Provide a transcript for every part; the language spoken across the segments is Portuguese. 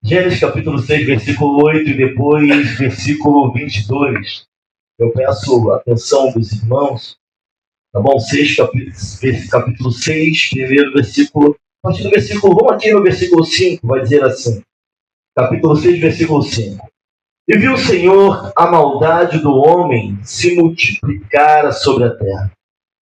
Gênesis capítulo 6, versículo 8 e depois versículo 22. Eu peço a atenção dos irmãos, tá bom? Capítulo 6, primeiro versículo. A partir do versículo, vamos aqui no versículo 5, vai dizer assim. Capítulo 6, versículo 5. E viu o Senhor a maldade do homem se multiplicara sobre a terra,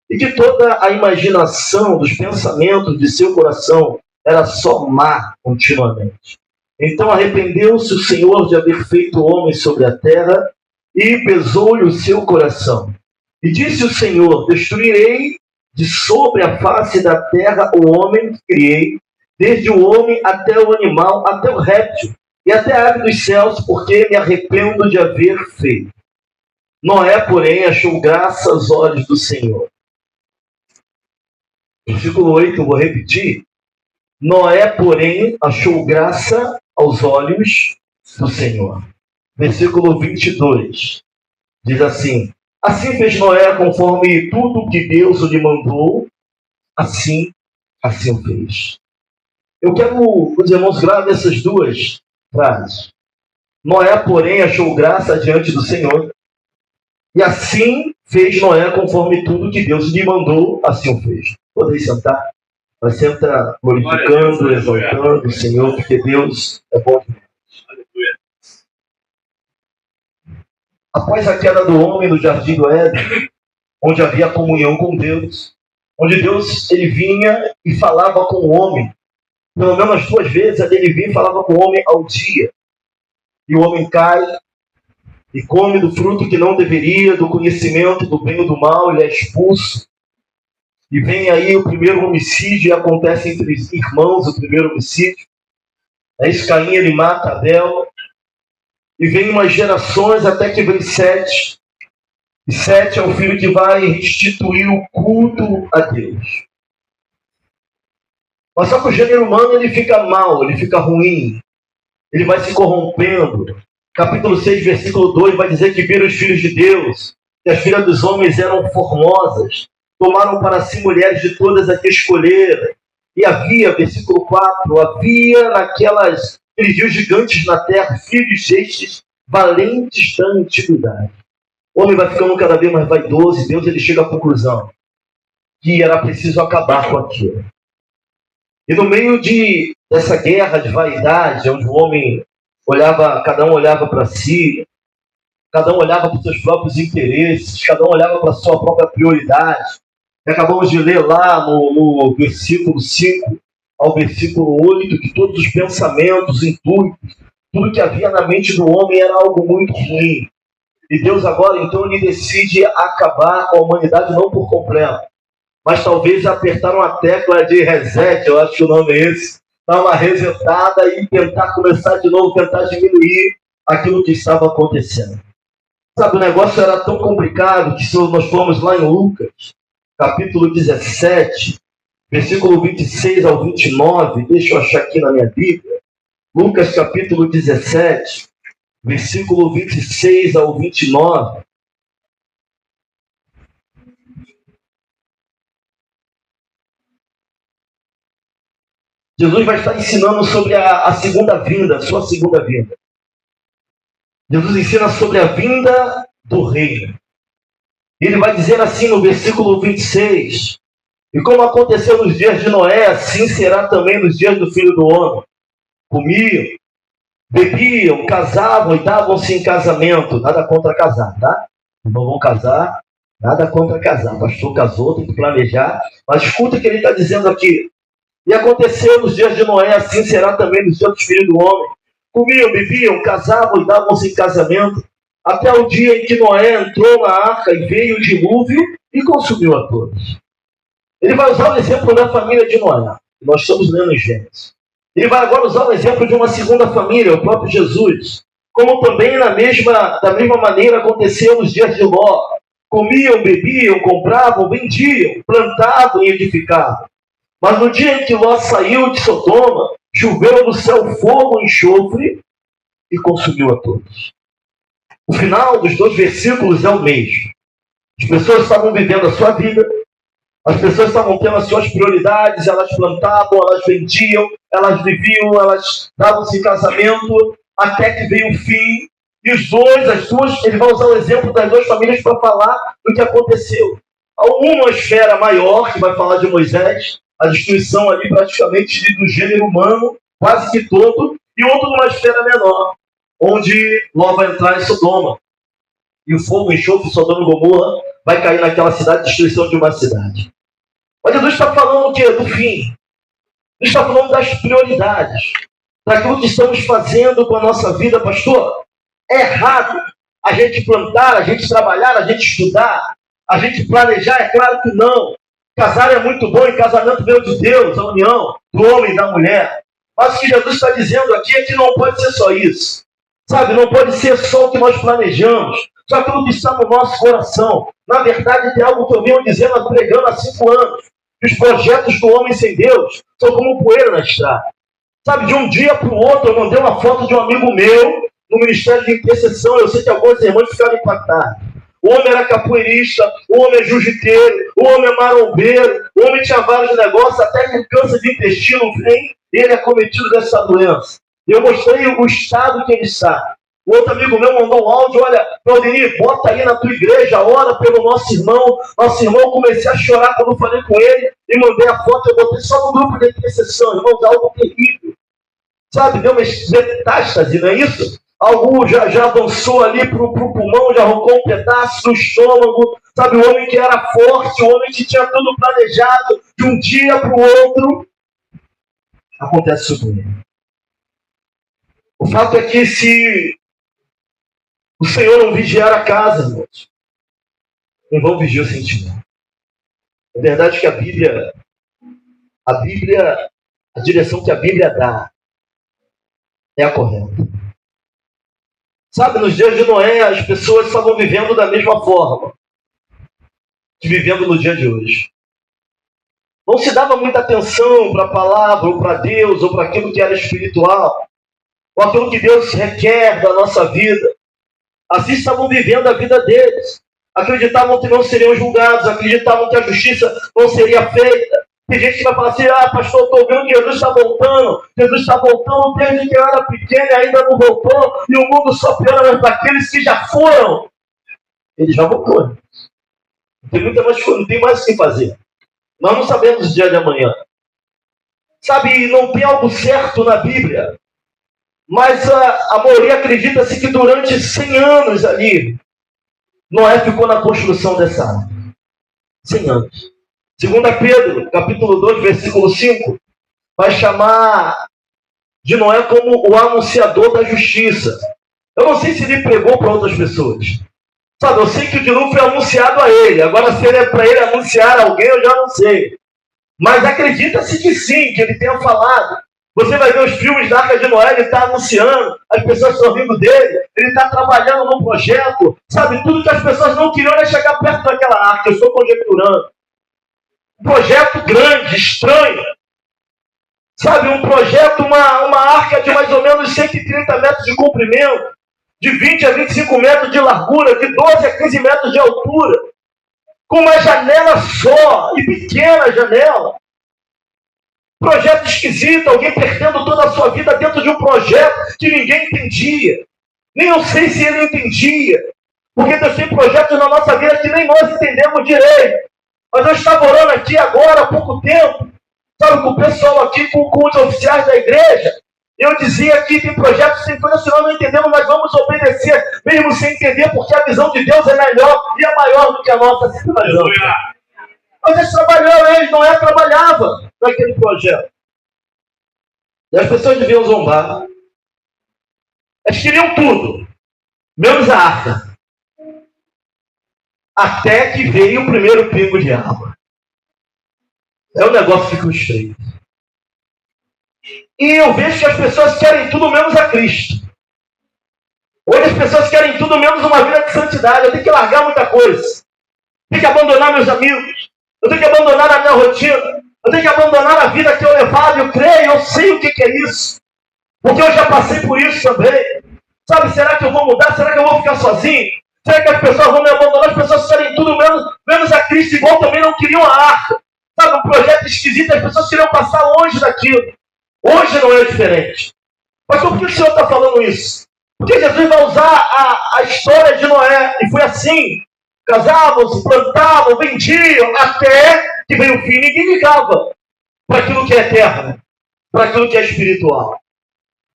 e que toda a imaginação dos pensamentos de seu coração era só má continuamente. Então arrependeu-se o Senhor de haver feito o homem sobre a terra, e pesou-lhe o seu coração. E disse o Senhor: destruirei de sobre a face da terra o homem que criei, desde o homem até o animal, até o réptil, e até a ave dos céus, porque me arrependo de haver feito. Noé, porém, achou graça aos olhos do Senhor. Versículo 8, eu vou repetir. Noé, porém, achou graça aos olhos do Senhor. Versículo 22, diz assim: assim fez Noé conforme tudo que Deus lhe mandou, assim o fez. Eu quero que os irmãos gravem essas duas frases. Noé, porém, achou graça diante do Senhor, e assim fez Noé conforme tudo que Deus lhe mandou, assim o fez. Podem sentar. Vai sentar glorificando, exaltando o Senhor, porque Deus é bom. Após a queda do homem no jardim do Éden, onde havia comunhão com Deus, onde Deus ele vinha e falava com o homem, pelo menos 2 vezes ele vinha e falava com o homem ao dia. E o homem cai e come do fruto que não deveria, do conhecimento do bem e do mal, ele é expulso. E vem aí o primeiro homicídio, e acontece entre irmãos o primeiro homicídio. Aí Caim ele mata Abel. E vem umas gerações até que vem Sete. E Sete é o filho que vai restituir o culto a Deus. Mas só que o gênero humano ele fica mal, ele fica ruim. Ele vai se corrompendo. Capítulo 6, versículo 2 vai dizer que viram os filhos de Deus, que as filhas dos homens eram formosas, tomaram para si mulheres de todas as que escolheram. E havia, versículo 4, havia naqueles dias gigantes na terra, filhos destes valentes da antiguidade. O homem vai ficando cada vez mais vaidoso, e Deus ele chega à conclusão que era preciso acabar com aquilo. E no meio dessa guerra de vaidade, onde o homem olhava, cada um olhava para si, cada um olhava para os seus próprios interesses, cada um olhava para a sua própria prioridade. E acabamos de ler lá no versículo 5 ao versículo 8, que todos os pensamentos, intuitos, tudo que havia na mente do homem era algo muito ruim. E Deus agora, então, ele decide acabar com a humanidade, não por completo, mas talvez apertar uma tecla de reset, eu acho que o nome é esse, dar uma resetada e tentar começar de novo, tentar diminuir aquilo que estava acontecendo. Sabe, o negócio era tão complicado que se nós formos lá em Lucas, capítulo 17, versículo 26 ao 29, deixa eu achar aqui na minha Bíblia, Lucas capítulo 17, versículo 26 ao 29. Jesus vai estar ensinando sobre a segunda vinda, a sua segunda vinda. Jesus ensina sobre a vinda do reino. Ele vai dizer assim no versículo 26, e como aconteceu nos dias de Noé, assim será também nos dias do Filho do Homem. Comiam, bebiam, casavam e davam-se em casamento. Nada contra casar, tá? Não vão casar, nada contra casar. O pastor casou, tem que planejar. Mas escuta o que ele está dizendo aqui. E aconteceu nos dias de Noé, assim será também nos dias do Filho do Homem. Comiam, bebiam, casavam e davam-se em casamento, até o dia em que Noé entrou na arca e veio o dilúvio e consumiu a todos. Ele vai usar o exemplo da família de Noé. Nós estamos lendo em Gênesis. Ele vai agora usar o exemplo de uma segunda família, o próprio Jesus. Como também da mesma maneira aconteceu nos dias de Ló. Comiam, bebiam, compravam, vendiam, plantavam e edificavam. Mas no dia em que Ló saiu de Sodoma, choveu do céu fogo e enxofre e consumiu a todos. O final dos 2 versículos é o mesmo. As pessoas estavam vivendo a sua vida, As pessoas estavam tendo as suas prioridades, elas plantavam, elas vendiam, elas viviam, elas davam-se em casamento, até que veio o fim. E as duas, ele vai usar o exemplo das duas famílias para falar do que aconteceu. Uma esfera maior, que vai falar de Moisés, a destruição ali praticamente do gênero humano, quase que todo, e outro numa esfera menor, onde Ló vai entrar em Sodoma. E o fogo, enxofre, Sodoma e Gomorra, vai cair naquela cidade, destruição de uma cidade. Mas Jesus está falando o quê? Do fim. Ele está falando das prioridades, daquilo que estamos fazendo com a nossa vida, pastor. É errado a gente plantar, a gente trabalhar, a gente estudar, a gente planejar? É claro que não. Casar é muito bom, e casamento veio de Deus, a união do homem e da mulher. Mas o que Jesus está dizendo aqui é que não pode ser só isso. Sabe, não pode ser só o que nós planejamos, só aquilo que está no nosso coração. Na verdade, tem algo que eu venho dizendo, pregando há 5 anos. Os projetos do homem sem Deus são como poeira na estrada. Sabe, de um dia para o outro, eu mandei uma foto de um amigo meu no Ministério de Intercessão. Eu sei que alguns irmãos ficaram impactados. O homem era capoeirista, o homem é jiu-jiteiro, o homem é marombeiro, o homem tinha vários negócios, até que o câncer de intestino vem e ele é cometido dessa doença. Eu mostrei o estado que ele está. O outro amigo meu mandou um áudio: olha, Claudinei, bota aí na tua igreja, ora pelo nosso irmão. Nosso irmão, eu comecei a chorar quando eu falei com ele e mandei a foto, eu botei só no grupo de intercessão, irmãos, algo terrível. Sabe, deu uma metástase, não é isso? Algo já avançou ali para o pulmão, já arrancou um pedaço do estômago. Sabe, o homem que era forte, o homem que tinha tudo planejado, de um dia para o outro, acontece isso com ele. O fato é que se o Senhor não vigiar a casa, irmãos, não vão vigiar o sentimento. É verdade que a Bíblia, a direção que a Bíblia dá é a correta. Sabe, nos dias de Noé, as pessoas estavam vivendo da mesma forma que vivendo no dia de hoje. Não se dava muita atenção para a palavra, ou para Deus, ou para aquilo que era espiritual, ou aquilo que Deus requer da nossa vida. Assim estavam vivendo a vida deles. Acreditavam que não seriam julgados, acreditavam que a justiça não seria feita. Tem gente que vai falar assim: ah, pastor, estou vendo que Jesus está voltando desde que eu era pequeno e ainda não voltou, e o mundo só piora daqueles que já foram. Ele já voltou. Não tem mais o que fazer. Nós não sabemos o dia de amanhã. Sabe, não tem algo certo na Bíblia. Mas a maioria acredita-se que durante 100 anos ali, Noé ficou na construção dessa arca. 100 anos. 2 Pedro, capítulo 2, versículo 5, vai chamar de Noé como o anunciador da justiça. Eu não sei se ele pregou para outras pessoas. Sabe, eu sei que o dilúvio foi anunciado a ele. Agora, se ele é para ele anunciar a alguém, eu já não sei. Mas acredita-se que sim, que ele tenha falado. Você vai ver os filmes da Arca de Noé, ele está anunciando, as pessoas estão rindo dele, ele está trabalhando num projeto. Sabe, tudo que as pessoas não queriam era chegar perto daquela arca. Eu estou conjecturando. Um projeto grande, estranho. Sabe, um projeto, uma arca de mais ou menos 130 metros de comprimento, de 20 a 25 metros de largura, de 12 a 15 metros de altura, com uma janela só, e pequena janela. Projeto esquisito, alguém perdendo toda a sua vida dentro de um projeto que ninguém entendia. Nem eu sei se ele entendia. Porque Deus tem projetos na nossa vida que nem nós entendemos direito. Mas eu estava orando aqui agora, há pouco tempo, sabe, com o pessoal aqui, com os oficiais da igreja. Eu dizia que tem projetos sem coisa, senão não entendemos, mas vamos obedecer, mesmo sem entender, porque a visão de Deus é melhor e é maior do que a nossa. Mas eles trabalharam, eles não trabalhava naquele projeto. E as pessoas deviam zombar. Eles queriam tudo, menos a arca. Até que veio o primeiro pingo de água. O negócio ficou estreito. E eu vejo que as pessoas querem tudo menos a Cristo. Hoje as pessoas querem tudo menos uma vida de santidade. Eu tenho que largar muita coisa. Tenho que abandonar meus amigos. Eu tenho que abandonar a minha rotina. Eu tenho que abandonar a vida que eu levava. Eu creio, eu sei o que é isso. Porque eu já passei por isso também. Sabe, será que eu vou mudar? Será que eu vou ficar sozinho? Será que as pessoas vão me abandonar? As pessoas querem tudo menos a Cristo, igual também não queriam a arca. projeto esquisito, as pessoas queriam passar longe daquilo. Hoje não é diferente. Mas por que o Senhor está falando isso? Porque Jesus vai usar a história de Noé, e foi assim. Casavam, se plantavam, vendiam, até que veio o fim e ninguém ligava para aquilo que é eterno, para aquilo que é espiritual.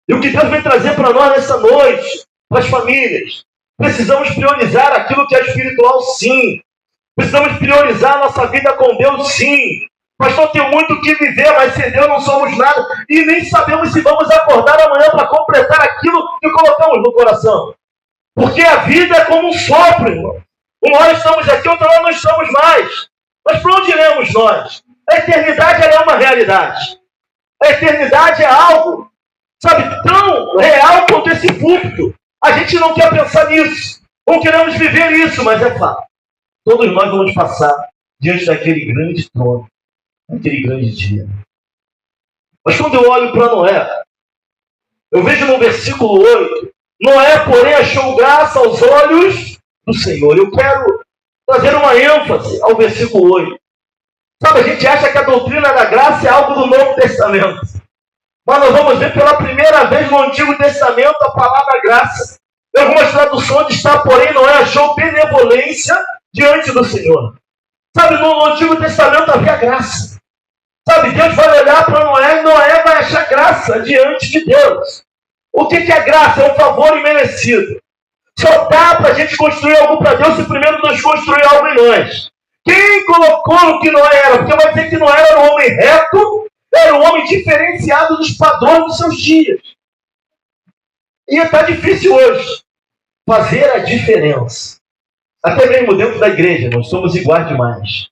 E o que Deus vem trazer para nós nessa noite, para as famílias, precisamos priorizar aquilo que é espiritual, sim. Precisamos priorizar a nossa vida com Deus, sim. Pastor, tem muito o que viver, mas sem Deus não somos nada. E nem sabemos se vamos acordar amanhã para completar aquilo que colocamos no coração. Porque a vida é como um sopro, irmão. Uma hora estamos aqui, outra hora não estamos mais. Mas para onde iremos nós? A eternidade ela é uma realidade. A eternidade é algo, sabe, tão real quanto esse púlpito. A gente não quer pensar nisso. Não queremos viver isso, mas é fato. Todos nós vamos passar diante daquele grande trono, naquele grande dia. Mas quando eu olho para Noé, eu vejo no versículo 8, Noé, porém, achou graça aos olhos do Senhor. Eu quero trazer uma ênfase ao versículo 8. Sabe, a gente acha que a doutrina da graça é algo do Novo Testamento. Mas nós vamos ver pela primeira vez no Antigo Testamento a palavra graça. Em algumas traduções está, porém, Noé achou benevolência diante do Senhor. Sabe, no Antigo Testamento havia graça. Sabe, Deus vai olhar para Noé e Noé vai achar graça diante de Deus. O que é graça? É um favor imerecido. Só dá para a gente construir algo para Deus se primeiro Deus construir algo em nós. Quem colocou o que Noé era? Porque vai dizer que Noé era um homem reto, era um homem diferenciado dos padrões dos seus dias. E está difícil hoje fazer a diferença. Até mesmo dentro da igreja, nós somos iguais demais.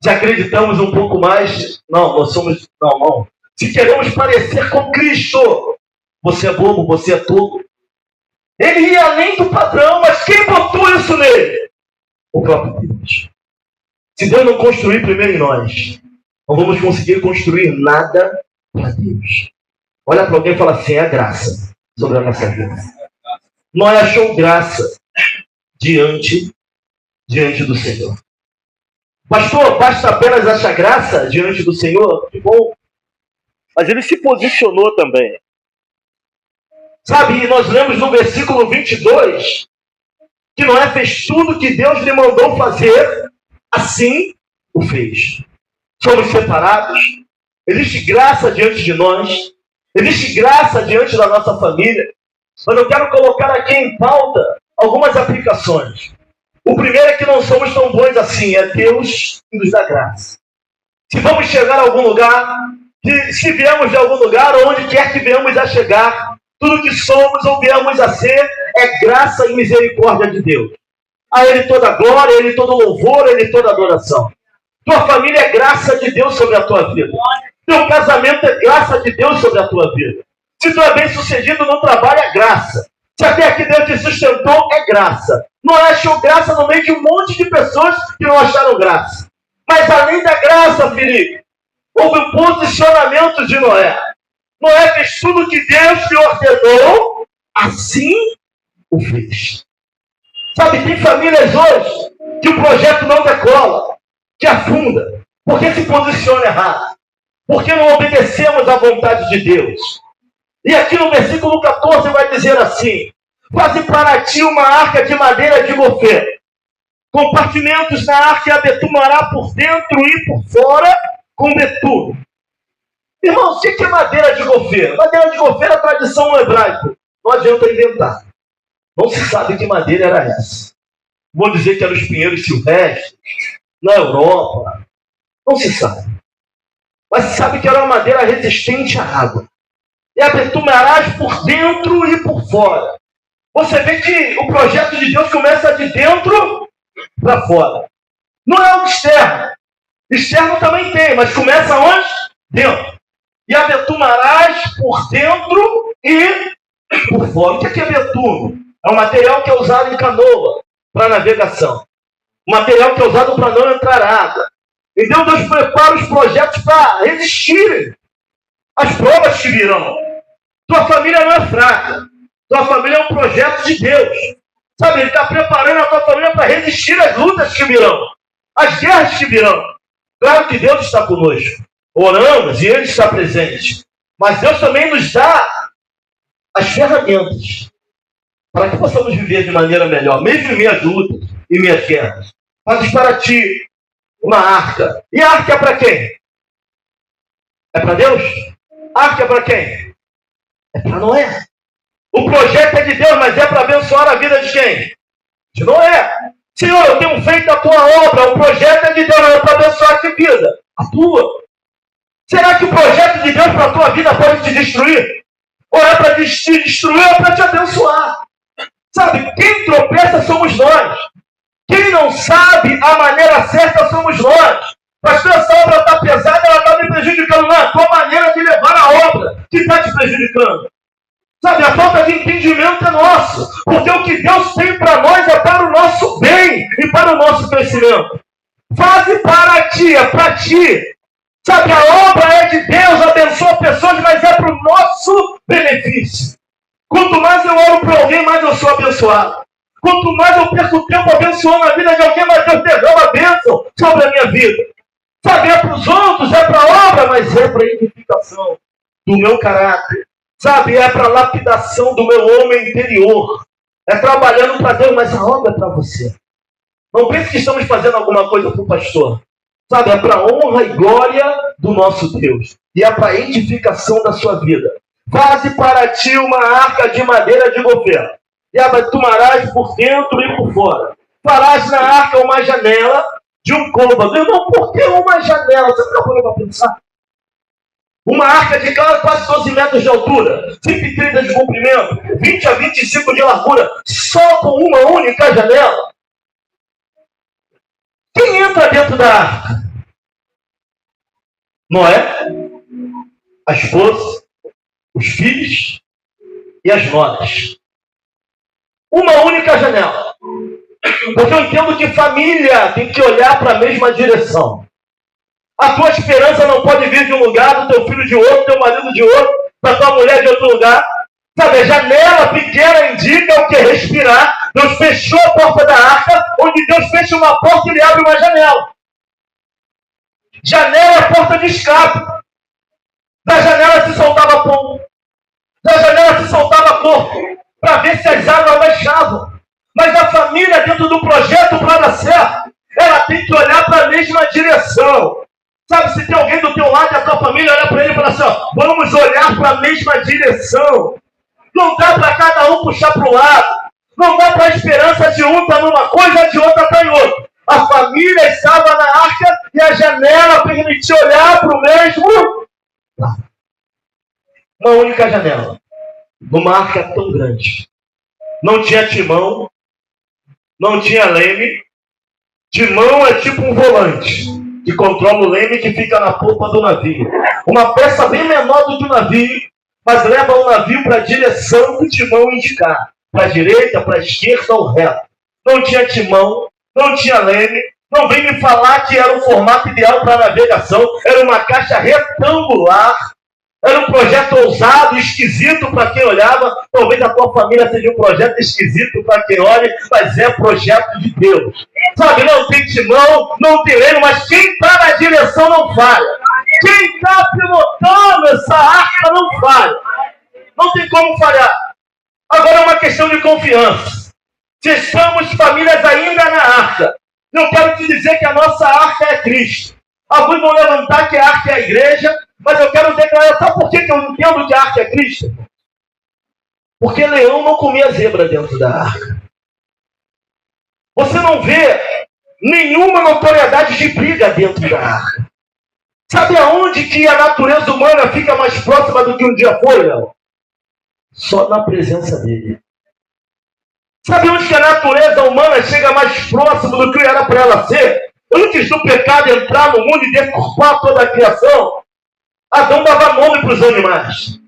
Se acreditamos um pouco mais, não, nós somos, não. Se queremos parecer com Cristo, você é bobo, você é tolo. Ele ia além do padrão, mas quem botou isso nele? O próprio Deus. Se Deus não construir primeiro em nós, não vamos conseguir construir nada para Deus. Olha para alguém e fala assim, é graça sobre a nossa vida. Noé achou graça diante do Senhor. Pastor, basta apenas achar graça diante do Senhor? Que bom. Mas ele se posicionou também. Sabe, nós lemos no versículo 22 que Noé fez tudo que Deus lhe mandou fazer, assim o fez. Somos separados, existe graça diante de nós, existe graça diante da nossa família, mas eu quero colocar aqui em pauta algumas aplicações. O primeiro é que não somos tão bons assim, é Deus que nos dá graça. Se vamos chegar a algum lugar, se viemos de algum lugar, ou onde quer que venhamos a chegar, tudo que somos ou viemos a ser é graça e misericórdia de Deus. A Ele toda glória, a Ele todo louvor, a Ele toda adoração. Tua família é graça de Deus sobre a tua vida. Teu casamento é graça de Deus sobre a tua vida. Se tu é bem sucedido no trabalho, é graça. Se até aqui Deus te sustentou, é graça. Noé achou graça no meio de um monte de pessoas que não acharam graça. Mas além da graça, Felipe, houve um posicionamento de Noé. Noé fez tudo o que Deus lhe ordenou, assim o fez. Sabe, tem famílias hoje que o projeto não decola, que afunda, porque se posiciona errado, porque não obedecemos à vontade de Deus. E aqui no versículo 14 vai dizer assim, faze para ti uma arca de madeira de gofê, compartimentos na arca e a betumará por dentro e por fora com betume. Irmão, o que é madeira de gofê? Madeira de gofê é a tradição no hebraico. Não adianta inventar. Não se sabe que madeira era essa. Vou dizer que eram os pinheiros silvestres, na Europa. Não se sabe. Mas se sabe que era uma madeira resistente à água. E a betumarás por dentro e por fora. Você vê que o projeto de Deus começa de dentro para fora. Não é algo externo. Externo também tem, mas começa onde? Dentro. E a betumarás por dentro e por fora. O que é betume? É um material que é usado em canoa para navegação. Um material que é usado para não entrar água. Então Deus prepara os projetos para resistirem às provas que virão. Tua família não é fraca. Tua família é um projeto de Deus. Sabe, Ele está preparando a tua família para resistir às lutas que virão. Às guerras que virão. Claro que Deus está conosco. Oramos e Ele está presente. Mas Deus também nos dá as ferramentas para que possamos viver de maneira melhor, mesmo em minhas lutas e minhas guerras. Mas para ti, uma arca. E a arca é para quem? É para Deus? A arca é para quem? É para Noé. O projeto é de Deus, mas é para abençoar a vida de quem? De Noé. Senhor, eu tenho feito a tua obra, o projeto é de Deus, mas é para abençoar que vida? A tua. Será que o projeto de Deus para a tua vida pode te destruir? Ou é para te destruir ou é para te abençoar? Sabe, quem tropeça somos nós. Quem não sabe a maneira certa somos nós. Pastor, essa obra está pesada, ela está me prejudicando. Não, é a tua maneira de levar a obra que está te prejudicando. Sabe, a falta de entendimento é nosso. Porque o que Deus tem para nós é para o nosso bem e para o nosso crescimento. Faze para ti, é para ti. Sabe, a obra é de Deus, abençoa pessoas, mas é para o nosso benefício. Quanto mais eu oro para alguém, mais eu sou abençoado. Quanto mais eu perco tempo abençoando a vida de alguém, mais Deus derrama a bênção sobre a minha vida. Sabe, é para os outros, é para a obra, mas é para a edificação do meu caráter. Sabe, é para a lapidação do meu homem interior. É trabalhando para Deus, mas a obra é para você. Não pense que estamos fazendo alguma coisa para o pastor. Sabe, é para a honra e glória do nosso Deus. E é para a edificação da sua vida. Faze para ti uma arca de madeira de governo. E a tomarás por dentro e por fora. Farás na arca uma janela de um côvado. Irmão, por que uma janela? Você está falando para pensar? Uma arca de quase 12 metros de altura, 130 de comprimento, 20 a 25 de largura, só com uma única janela. Quem entra dentro da arca? Noé, a esposa, os filhos e as noras. Uma única janela. Porque eu entendo que família tem que olhar para a mesma direção. A tua esperança não pode vir de um lugar, do teu filho de outro, do teu marido de outro, da tua mulher de outro lugar. Sabe, a janela pequena indica o que? Respirar. Deus fechou a porta da arca, onde Deus fecha uma porta e ele abre uma janela. Janela é a porta de escape. Da janela se soltava pão. Da janela se soltava corpo. Para ver se as águas baixavam. Mas a família, dentro do projeto para dar certo, ela tem que olhar para a mesma direção. Sabe, se tem alguém do teu lado e a tua família, olha para ele e fala assim, ó, vamos olhar para a mesma direção. Não dá para cada um puxar para o lado. Não dá para a esperança de um estar numa coisa e de outra estar em outra. A família estava na arca e a janela permitia olhar para o mesmo lado. Uma única janela. Numa arca tão grande. Não tinha timão. Não tinha leme. Timão é tipo um volante que controla o leme que fica na polpa do navio. Uma peça bem menor do que o navio, mas leva o navio para a direção que o timão indicar. Para a direita, para a esquerda ou reto. Não tinha timão, não tinha leme. Não vem me falar que era o formato ideal para navegação. Era uma caixa retangular. Era um projeto ousado, esquisito para quem olhava. Talvez a tua família seja um projeto esquisito para quem olha, mas é projeto de Deus. Sabe, não tem timão, não tem leme, mas quem está na direção não falha. Quem está pilotando essa arca não falha. Não tem como falhar. Agora é uma questão de confiança. Se estamos famílias ainda na arca, eu quero te dizer que a nossa arca é Cristo. Alguns vão levantar que a arca é a igreja, mas eu quero declarar, sabe por que eu entendo que a arca é Cristo? Porque leão não comia zebra dentro da arca. Você não vê nenhuma notoriedade de briga dentro da arca. Sabe aonde que a natureza humana fica mais próxima do que um dia foi, Léo? Só na presença dele. Sabe onde que a natureza humana chega mais próximo do que era para ela ser? Antes do pecado entrar no mundo e deturpar toda a criação, Adão dava nome para os animais.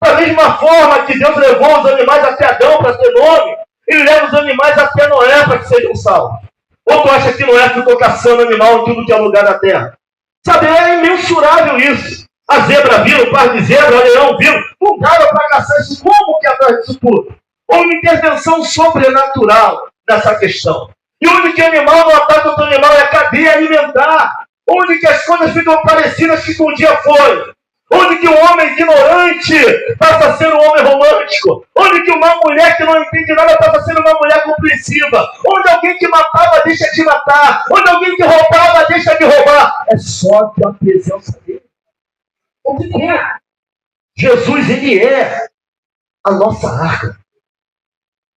Da mesma forma que Deus levou os animais até Adão para ter nome, ele leva os animais até Noé para que sejam salvos. Ou tu acha que Noé ficou caçando animal em tudo que é lugar da terra? Sabe, é imensurável isso. A zebra viu, o par de zebra, o leão viu. Não dava para caçar isso. Como que atrás disso tudo? Houve uma intervenção sobrenatural nessa questão. E o único animal não ataca outro animal é a cadeia alimentar. onde que as coisas ficam parecidas que um dia foi, onde que um homem ignorante passa a ser um homem romântico, onde que uma mulher que não entende nada passa a ser uma mulher compreensiva, onde alguém que matava deixa de matar, onde alguém que roubava deixa de roubar. É só a presença dele. Jesus, ele é a nossa arca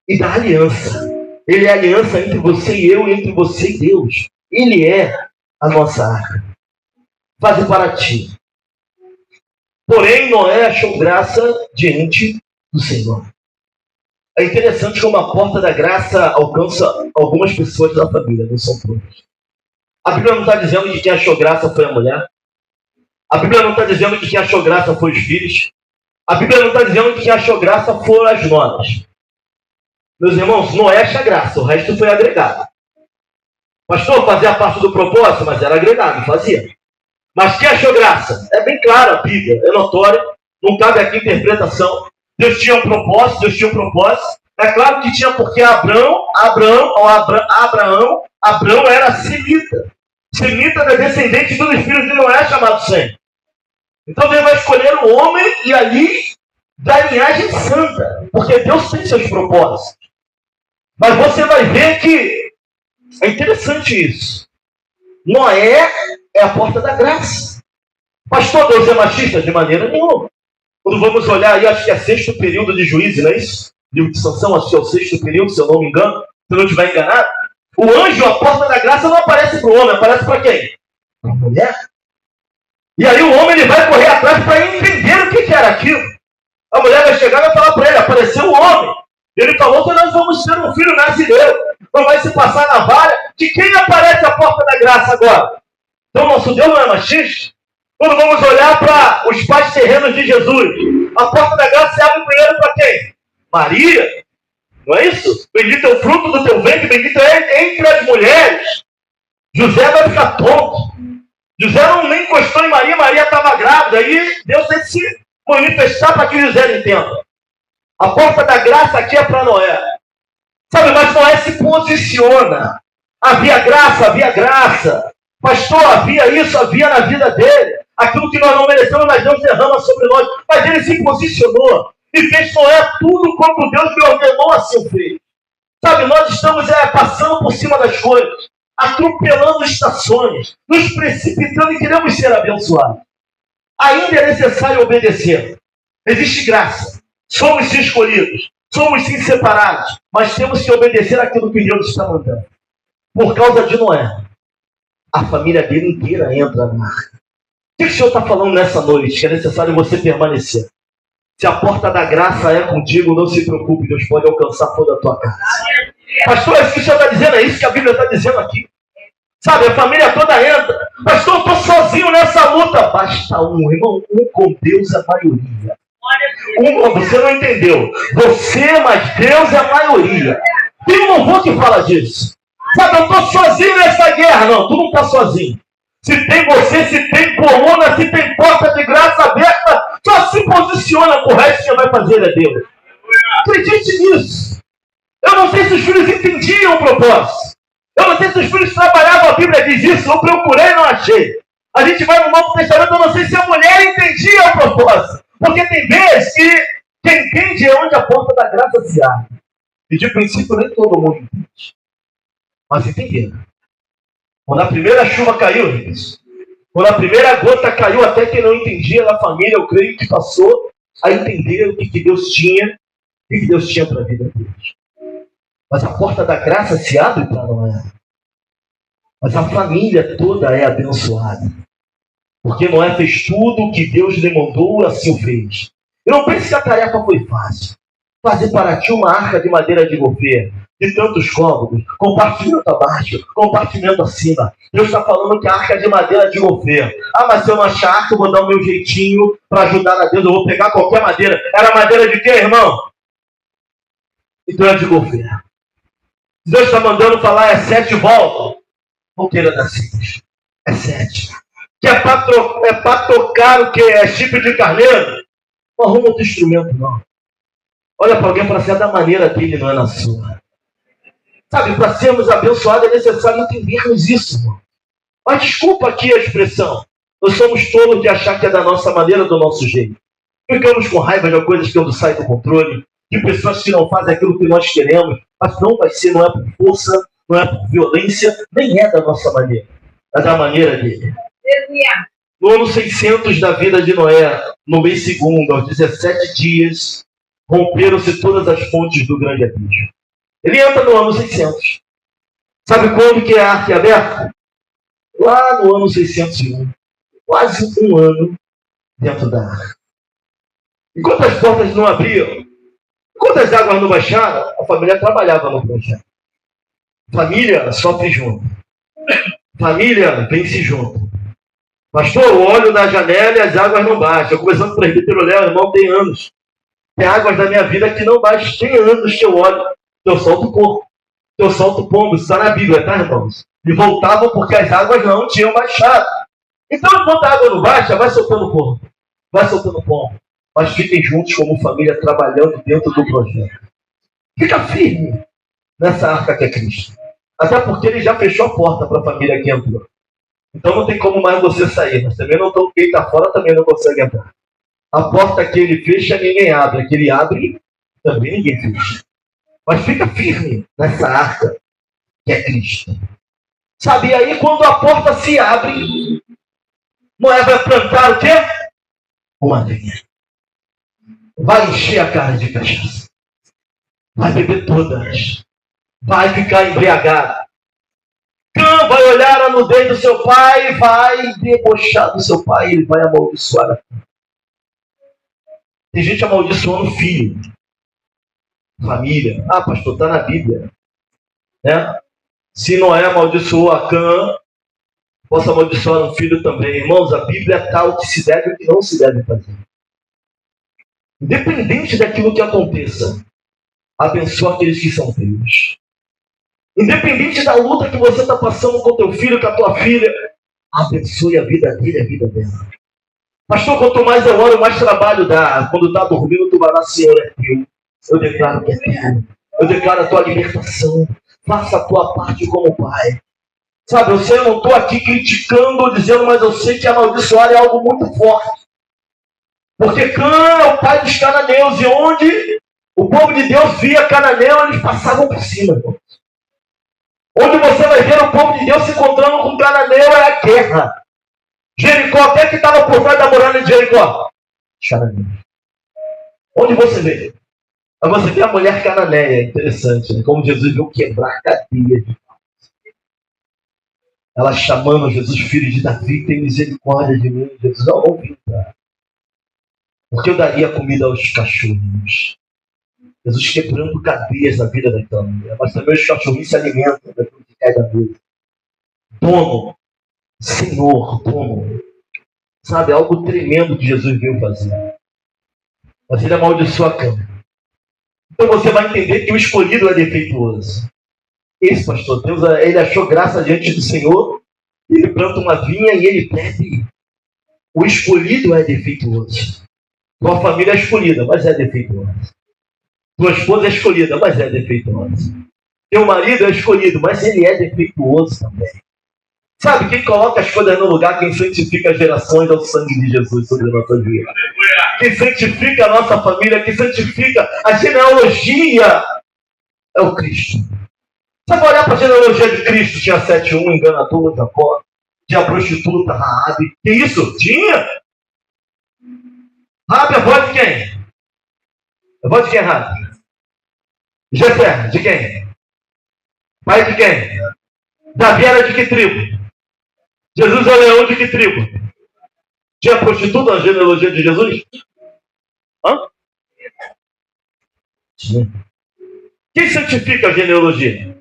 e da aliança. Ele é a aliança entre você e eu, e entre você e Deus. Ele é a nossa arca. Faze para ti. Porém, Noé achou graça diante do Senhor. É interessante como a porta da graça alcança algumas pessoas da família, não são todas. A Bíblia não está dizendo que quem achou graça foi a mulher. A Bíblia não está dizendo que quem achou graça foi os filhos. A Bíblia não está dizendo que quem achou graça foram as noras. Meus irmãos, Noé acha graça, o resto foi agregado. Pastor, fazia parte do propósito, mas era agregado, fazia. Mas quem achou graça? É bem claro, a Bíblia, é notória, não cabe aqui interpretação. Deus tinha um propósito, É claro que tinha, porque Abraão era semita. Semita é descendente dos filhos de Noé, chamado Sem. Então Deus vai escolher um homem e ali da linhagem santa, porque Deus tem seus propósitos. Mas você vai ver que é interessante isso. Noé é a porta da graça. Pastor, Deus é machista? De maneira nenhuma. Quando vamos olhar aí, acho que é 6º período de Juízes, não é isso? Livro de Sansão, acho que é o 6º período, se eu não me engano. Se eu não estiver enganado. O anjo, a porta da graça, não aparece para o homem, aparece para quem? Para a mulher. E aí o homem ele vai correr atrás para entender o que era aquilo. A mulher vai chegar e vai falar para ele, apareceu o homem. Ele falou que nós vamos ter um filho nazireiro. Não vai se passar na vara. De quem aparece a porta da graça agora? Então nosso Deus não é machista? Quando vamos olhar para os pais terrenos de Jesus, a porta da graça se abre primeiro para quem? Maria. Não é isso? Bendito é o fruto do teu ventre, bendito é entre as mulheres. José vai ficar tonto. José não nem encostou em Maria, Maria estava grávida. Aí Deus tem que se manifestar para que José entenda. A porta da graça aqui é para Noé. Sabe, mas Noé se posiciona. Havia graça. Pastor, havia isso, havia na vida dele. Aquilo que nós não merecemos, mas Deus derrama sobre nós. Mas ele se posicionou e fez Noé tudo como Deus lhe ordenou a seu filho. Sabe, nós estamos passando por cima das coisas, atropelando estações, nos precipitando e queremos ser abençoados. Ainda é necessário obedecer. Existe graça. Somos sim escolhidos. Somos sim separados. Mas temos que obedecer aquilo que Deus está mandando. Por causa de Noé, a família dele inteira entra na arca. O que o Senhor está falando nessa noite? Que é necessário você permanecer. Se a porta da graça é contigo, não se preocupe, Deus pode alcançar toda a tua casa. Pastor, é isso que o Senhor está dizendo, é isso que a Bíblia está dizendo aqui. Sabe, a família toda entra. Pastor, eu estou sozinho nessa luta. Basta um, irmão, um com Deus é a maioria. Você não entendeu. Você, mas Deus é a maioria. Tem um louvor que fala disso. Sabe, eu estou sozinho nessa guerra. Não, tu não está sozinho. Se tem você, se tem coluna, se tem porta de graça aberta, só se posiciona, o resto que vai fazer é Deus. Acredite nisso. Eu não sei se os filhos entendiam o propósito. Eu não sei se os filhos trabalhavam, a Bíblia diz isso, eu procurei e não achei. A gente vai no Novo Testamento, eu não sei se a mulher entendia o propósito. Porque tem vezes que quem entende é onde a porta da graça se abre. E de princípio nem todo mundo entende. Mas entenderam. Quando a primeira chuva caiu, quando a primeira gota caiu, até quem não entendia da família, eu creio que passou a entender o que Deus tinha, o que Deus tinha para a vida deles. Mas a porta da graça se abre para Noé. Mas a família toda é abençoada. Porque Noé fez tudo o que Deus lhe mandou, assim o fez. E não pense que a tarefa foi fácil. Fazer para ti uma arca de madeira de goferno, de tantos cômodos, compartimento abaixo, compartimento acima. Deus está falando que a arca é de madeira de goferno. Ah, mas se eu não achar arca, eu vou dar o meu jeitinho para ajudar a Deus. Eu vou pegar qualquer madeira. Era madeira de quê, irmão? Então é de goferno. Deus está mandando falar, é 7 voltas. Não queira dar 6. É 7. Que é para tocar o que? É chifre de carneiro? Não arruma outro instrumento, não. Olha para alguém e fala assim, é da maneira dele, não é na sua. Sabe, para sermos abençoados é necessário entendermos isso, irmão. Mas desculpa aqui a expressão. Nós somos tolos de achar que é da nossa maneira, do nosso jeito. Ficamos com raiva de coisas que não saem do controle, de pessoas que não fazem aquilo que nós queremos, mas não vai ser, não é por força, não é por violência, nem é da nossa maneira. É da maneira dele. No ano 600 da vida de Noé, no mês segundo, aos 17 dias, romperam-se todas as fontes do grande abismo. Ele entra no ano 600. Sabe quando que a arca é aberta? Lá no ano 601. Quase um ano dentro da arca. Enquanto as portas não abriam, enquanto as águas não baixaram, a família trabalhava no projeto. Família sofre junto. Família vence junto. Pastor, eu olho da janela e as águas não baixam. Começando com o presbítero Léo, irmão, tem anos. Tem águas da minha vida que não baixam. Tem anos que eu olho, que eu solto o corpo, que eu solto o pombo. Isso está na Bíblia, tá, irmãos? E voltavam porque as águas não tinham baixado. Então, enquanto a água não baixa, vai soltando o corpo, vai soltando o pombo. Mas fiquem juntos como família, trabalhando dentro do projeto. Fica firme nessa arca que é Cristo. Até porque ele já fechou a porta para a família que entrou. Então não tem como mais você sair. Mas também não quem está fora também não consegue entrar. A porta que ele fecha, ninguém abre. A que ele abre, também ninguém fecha. Mas fica firme nessa arca que é Cristo. Sabe, e aí quando a porta se abre, Noé vai plantar o quê? Uma vinha. Vai encher a cara de cachaça. Vai beber todas. Vai ficar embriagado. Cã vai olhar a nudez do seu pai, vai debochar do seu pai, ele vai amaldiçoar. Tem gente amaldiçoando o filho. Família. Ah, pastor, está na Bíblia. Né? Se Noé amaldiçoou a Cã, posso amaldiçoar um filho também. Irmãos, a Bíblia é tal que se deve e o que não se deve fazer. Independente daquilo que aconteça, abençoa aqueles que são teus. Independente da luta que você está passando com teu filho, com a tua filha, abençoe a vida dele, a vida dela. Pastor, quanto mais eu oro, mais trabalho dá. Quando está dormindo, tu vai lá, Senhor, é teu. Eu declaro que é teu. Eu declaro a tua libertação. Faça a tua parte como pai. Sabe, eu sei, eu não estou aqui criticando ou dizendo, mas eu sei que amaldiçoar é algo muito forte. Porque Cã é o pai dos cananeus, e onde o povo de Deus via cananeu, eles passavam por cima, irmão. Onde você vai ver o povo de Deus se encontrando com cananeu é a guerra. Jericó, até que estava por trás da muralha de Jericó. Cananeu. Onde você vê? Mas você vê a mulher cananeia, interessante, né? Como Jesus viu quebrar cadeia de pau. Ela chamando Jesus, filho de Davi, tem misericórdia de mim. Jesus, não vou entrar. Porque eu daria comida aos cachorrinhos. Jesus quebrando cadeias na vida daquela mulher. Mas também os cachorrinhos se alimentam daquilo que cai da mesa. Dono, Senhor, dono. Sabe, algo tremendo que Jesus veio fazer. Mas ele amaldiçoou a cama. Então você vai entender que o escolhido é defeituoso. Esse pastor, Deus, ele achou graça diante do Senhor, ele planta uma vinha e ele bebe. O escolhido é defeituoso. Tua família é escolhida, mas é defeituosa. Tua esposa é escolhida, mas é defeituosa. Teu marido é escolhido, mas ele é defeituoso também. Sabe, quem coloca as coisas no lugar, quem santifica as gerações é o sangue de Jesus sobre a nossa vida. Quem santifica a nossa família, quem santifica a genealogia é o Cristo. Sabe, olhar para a genealogia de Cristo, tinha 7:1, enganador, Jacó, tinha a prostituta, Raabe. Que isso? Tinha? Raabe é voz de quem? É voz de quem, Raabe? Jefé, de quem? Pai de quem? Davi era de que tribo? Jesus é leão de que tribo? Tinha prostituta na genealogia de Jesus? Hã? Sim. Quem santifica a genealogia?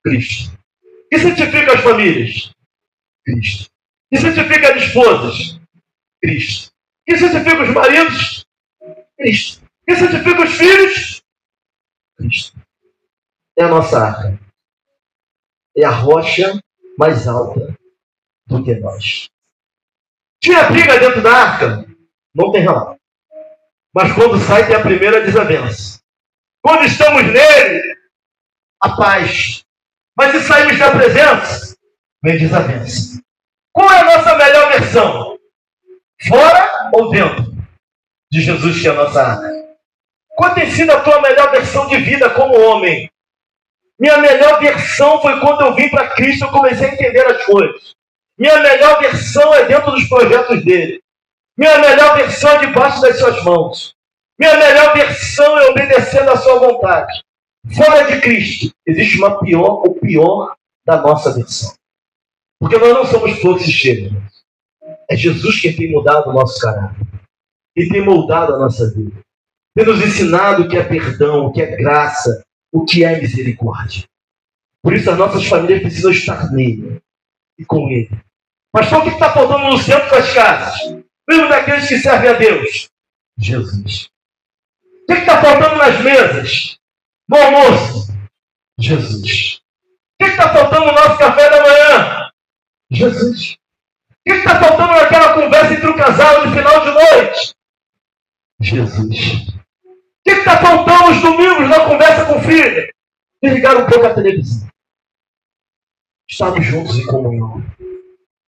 Cristo. Quem santifica as famílias? Cristo. Quem santifica as esposas? Cristo. Quem santifica os maridos? Cristo. Quem santifica os filhos? Cristo. É a nossa arca. É a rocha mais alta do que nós. Tinha briga dentro da arca? Não tem relato. Mas quando sai tem a primeira desavença. Quando estamos nele, a paz. Mas se saímos da presença, Vem desavença. Qual é a nossa melhor versão? Fora ou dentro de Jesus, que é a nossa arca? Qual tem sido a tua melhor versão de vida como homem? Minha melhor versão foi quando eu vim para Cristo, eu comecei a entender as coisas. Minha melhor versão é dentro dos projetos dele. Minha melhor versão é debaixo das suas mãos. Minha melhor versão é obedecendo à sua vontade. Fora de Cristo, existe o pior da nossa versão. Porque nós não somos flores cheias. É Jesus quem tem mudado o nosso caráter. E tem moldado a nossa vida. Tem nos ensinado o que é perdão, o que é graça, o que é misericórdia. Por isso as nossas famílias precisam estar nele e com ele. Pastor, o que está faltando no centro das casas? Mesmo daqueles que servem a Deus? Jesus. O que está faltando nas mesas? No almoço? Jesus. O que está faltando no nosso café da manhã? Jesus. O que está faltando naquela conversa entre o casal de final de noite? Jesus. O que está faltando os domingos na conversa com o filho? Desligar um pouco a televisão. Estarmos juntos em comunhão.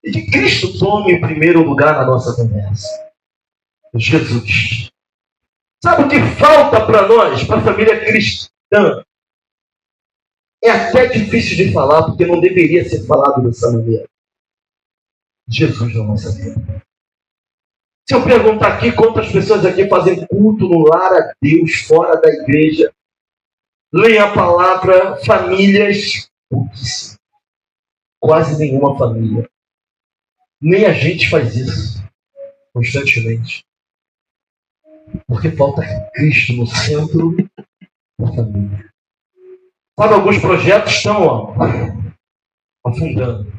E que Cristo tome o primeiro lugar na nossa conversa. Jesus. Sabe o que falta para nós, para a família cristã? É até difícil de falar, porque não deveria ser falado dessa maneira. Jesus na nossa vida. Se eu perguntar aqui quantas pessoas aqui fazem culto no lar a Deus, fora da igreja, leem a palavra, famílias, quase nenhuma família. Nem a gente faz isso constantemente. Porque falta Cristo no centro da família. Sabe, alguns projetos estão afundando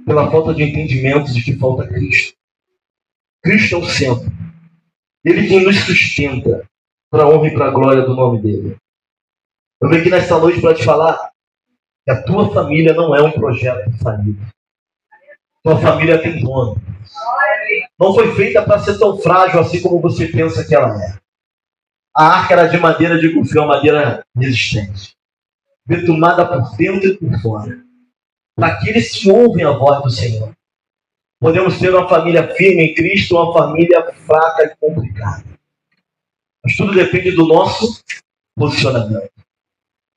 pela falta de entendimento de que falta Cristo. Cristo é o centro. Ele quem nos sustenta para a honra e para a glória do nome dele. Eu venho aqui nessa noite para te falar que a tua família não é um projeto falido. Tua família tem dono. Não foi feita para ser tão frágil assim como você pensa que ela é. A arca era de madeira de gufrão, madeira resistente. Betumada por dentro e por fora. Para aqueles que ouvem a voz do Senhor. Podemos ter uma família firme em Cristo ou uma família fraca e complicada. Mas tudo depende do nosso posicionamento.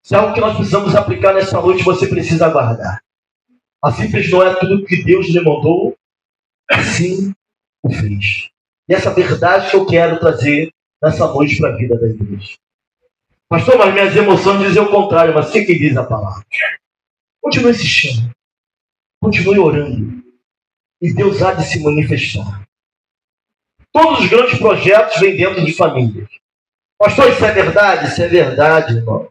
Se é algo que nós precisamos aplicar nessa noite, você precisa aguardar. A simples não é tudo que Deus lhe mandou, assim o fez. E essa verdade que eu quero trazer nessa noite para a vida da igreja. Pastor, mas minhas emoções dizem o contrário, mas o que diz a palavra? Continue insistindo. Continue orando. E Deus há de se manifestar. Todos os grandes projetos vêm dentro de famílias. Pastor, isso é verdade? Isso é verdade, irmão.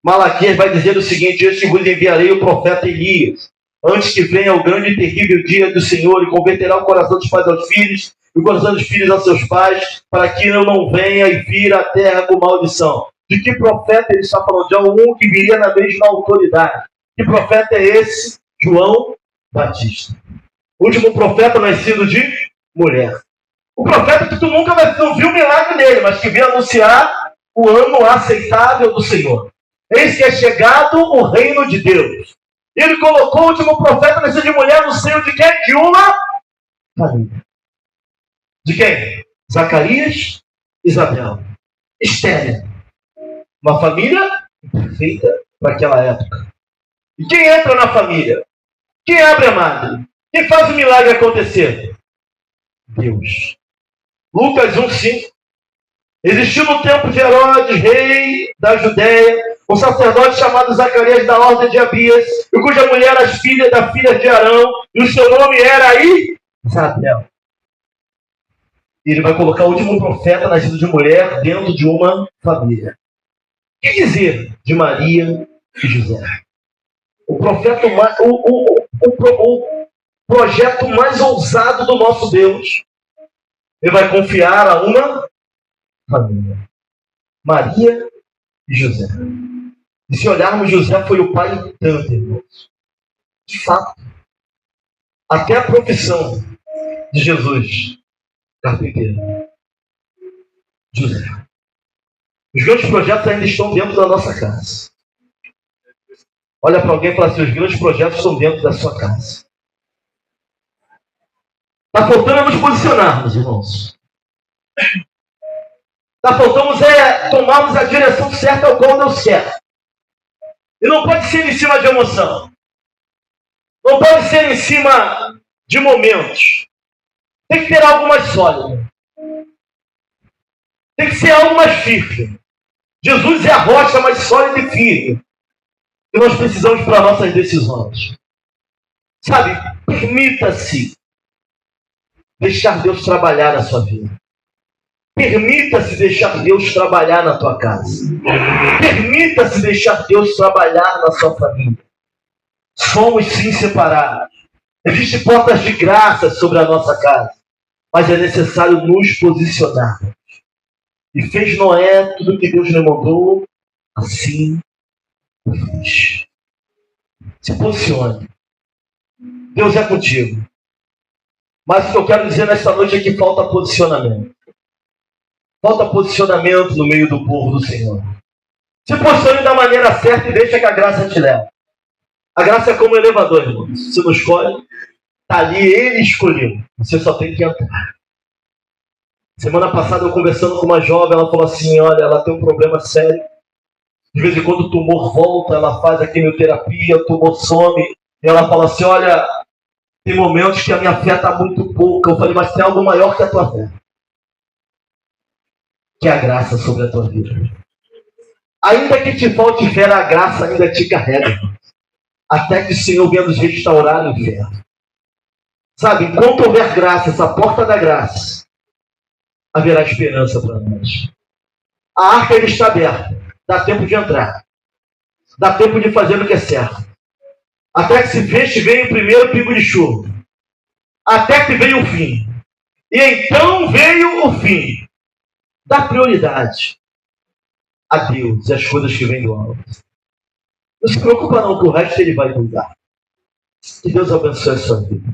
Malaquias vai dizer o seguinte: eu te vos enviarei o profeta Elias, antes que venha o grande e terrível dia do Senhor, e converterá o coração dos pais aos filhos, e o coração dos filhos aos seus pais, para que eu não venha e vira a terra com maldição. De que profeta ele está falando? De algum que viria na mesma autoridade. Que profeta é esse? João Batista. O último profeta nascido de mulher. O profeta que tu nunca não viu milagre nele, mas que veio anunciar o ano aceitável do Senhor. Eis que é chegado o reino de Deus. Ele colocou o último profeta nascido de mulher no seio de quem? De uma família. De quem? Zacarias, Isabel. Estéril. Uma família perfeita para aquela época. E quem entra na família? Quem abre a madre? Quem faz o milagre acontecer? Deus. Lucas 1:5. Existiu no tempo de Herodes, rei da Judéia, um sacerdote chamado Zacarias da ordem de Abias, e cuja mulher era filha da filha de Arão, e o seu nome era Isabel. E ele vai colocar o último profeta nascido de mulher dentro de uma família. O que dizer de Maria e José? O profeta, o projeto mais ousado do nosso Deus. Ele vai confiar a uma família. Maria e José. E se olharmos, José foi o pai de tanto, irmãos. De fato. Até a profissão de Jesus. Carpinteiro. José. Os grandes projetos ainda estão dentro da nossa casa. Olha para alguém e fala assim: os grandes projetos estão dentro da sua casa. Está faltando nos posicionarmos, irmãos. Está faltando tomarmos a direção certa ao qual Deus quer. E não pode ser em cima de emoção. Não pode ser em cima de momentos. Tem que ter algo mais sólido. Tem que ser algo mais firme. Jesus é a rocha mais sólida e firme que nós precisamos para nossas decisões. Sabe, permita-se deixar Deus trabalhar na sua vida. Permita-se deixar Deus trabalhar na tua casa. Permita-se deixar Deus trabalhar na sua família. Somos sim separados. Existem portas de graça sobre a nossa casa. Mas é necessário nos posicionar. E fez Noé tudo que Deus lhe mandou, assim o fez. Se posicione. Deus é contigo. Mas o que eu quero dizer nesta noite é que falta posicionamento. Falta posicionamento no meio do povo do Senhor. Se posicione da maneira certa e deixa que a graça te leve. A graça é como um elevador, irmão. Você não escolhe, está ali, ele escolheu. Você só tem que entrar. Semana passada eu conversando com uma jovem, ela falou assim, olha, ela tem um problema sério. De vez em quando o tumor volta, ela faz a quimioterapia, o tumor some. E ela fala assim, olha, tem momentos que a minha fé está muito pouca. Eu falei, mas tem algo maior que a tua fé. Que é a graça sobre a tua vida. Ainda que te falte fé, a graça ainda te carrega. Até que o Senhor venha nos restaurar no inferno. Sabe, enquanto houver graça, essa porta da graça, haverá esperança para nós. A arca ele está aberta. Dá tempo de entrar. Dá tempo de fazer o que é certo. Até que se feche, vem o primeiro pingo de chuva. Até que venha o fim. E então veio o fim. Dá prioridade a Deus e as coisas que vêm do alto. Não se preocupa não, que o resto ele vai cuidar. Que Deus abençoe a sua vida.